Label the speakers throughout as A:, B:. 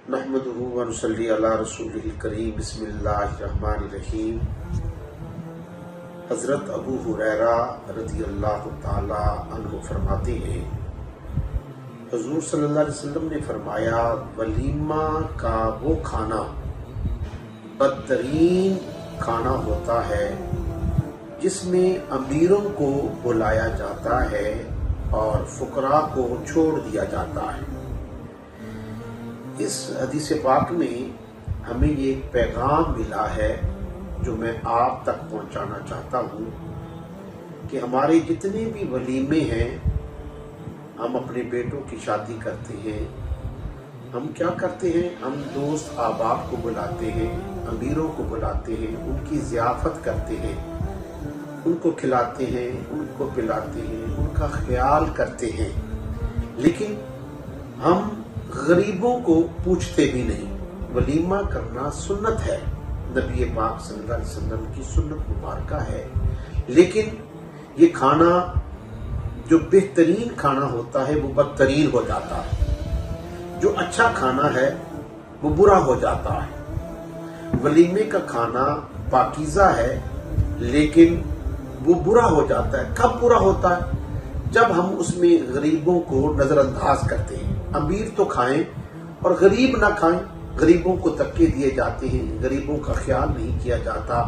A: नहमदुहु व नुसल्ली अला रसूलिल करीम। बिस्मिल्लाहिर्रहमानिर्रहीम। हज़रत अबू हुरैरा रज़ियल्लाहु ताला अन्हु फरमाते हैं, हुज़ूर सल्लल्लाहु अलैहि वसल्लम ने फरमाया, वलीमा का वो खाना बदतरीन खाना होता है जिसमें अमीरों को बुलाया जाता है और फुकरा को छोड़ दिया जाता है। इस हदीस पाक में हमें ये एक पैगाम मिला है जो मैं आप तक पहुंचाना चाहता हूँ कि हमारे जितने भी वलीमे हैं, हम अपने बेटों की शादी करते हैं, हम क्या करते हैं, हम दोस्त अहबाब को बुलाते हैं, अमीरों को बुलाते हैं, उनकी ज़ियाफ़त करते हैं, उनको खिलाते हैं, उनको पिलाते हैं, उनका ख्याल करते हैं, लेकिन हम गरीबों को पूछते भी नहीं। वलीमा करना सुन्नत है, नबी पाक सल्लल्लाहु अलैहि वसल्लम की सुन्नत मुबारका है, लेकिन ये खाना जो बेहतरीन खाना होता है वो बदतरीन हो जाता है, जो अच्छा खाना है वो बुरा हो जाता है। वलीमे का खाना पाकीज़ा है लेकिन वो बुरा हो जाता है। कब बुरा होता है? जब हम उसमें गरीबों को नजरअंदाज करते हैं। अमीर तो खाएं और गरीब ना खाएं, गरीबों को धक्के दिए जाते हैं, गरीबों का ख्याल नहीं किया जाता।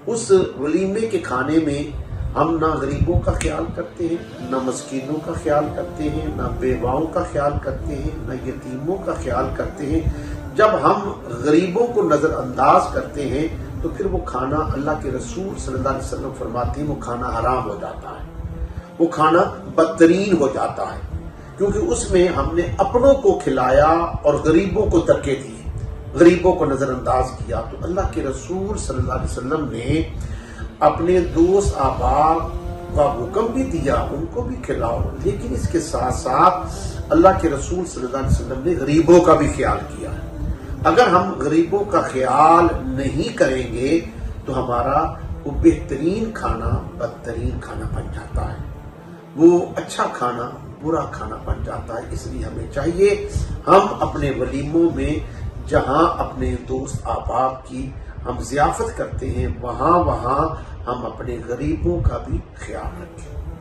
A: उस वलीमे के खाने में हम ना गरीबों का ख्याल करते हैं, ना मस्कीनों का ख्याल करते हैं, ना बेवाओं का ख्याल करते हैं, ना यतीमों का ख्याल करते हैं। जब हम गरीबों को नजरअंदाज करते हैं तो फिर वो खाना, अल्लाह के रसूल सल्लल्लाहु अलैहि वसल्लम फरमाते हैं, वो खाना हराम हो जाता है, वो खाना बदतरीन हो जाता है, क्योंकि उसमें हमने अपनों को खिलाया और गरीबों को धक्के दिए, गरीबों को नजरअंदाज किया। तो अल्लाह के रसूल सल्लल्लाहु अलैहि वसल्लम ने अपने दोस्त अहबाब का हुक्म भी दिया, उनको भी खिलाओ, लेकिन इसके साथ साथ अल्लाह के रसूल सल्लल्लाहु अलैहि वसल्लम ने गरीबों का भी ख्याल किया। अगर हम गरीबों का ख्याल नहीं करेंगे तो हमारा वो बेहतरीन खाना बदतरीन खाना बन जाता है, वो अच्छा खाना बुरा खाना बन जाता है। इसलिए हमें चाहिए हम अपने वलीमों में जहां अपने दोस्त अहबाब की हम ज़ियाफ़त करते हैं, वहां हम अपने गरीबों का भी ख्याल रखें।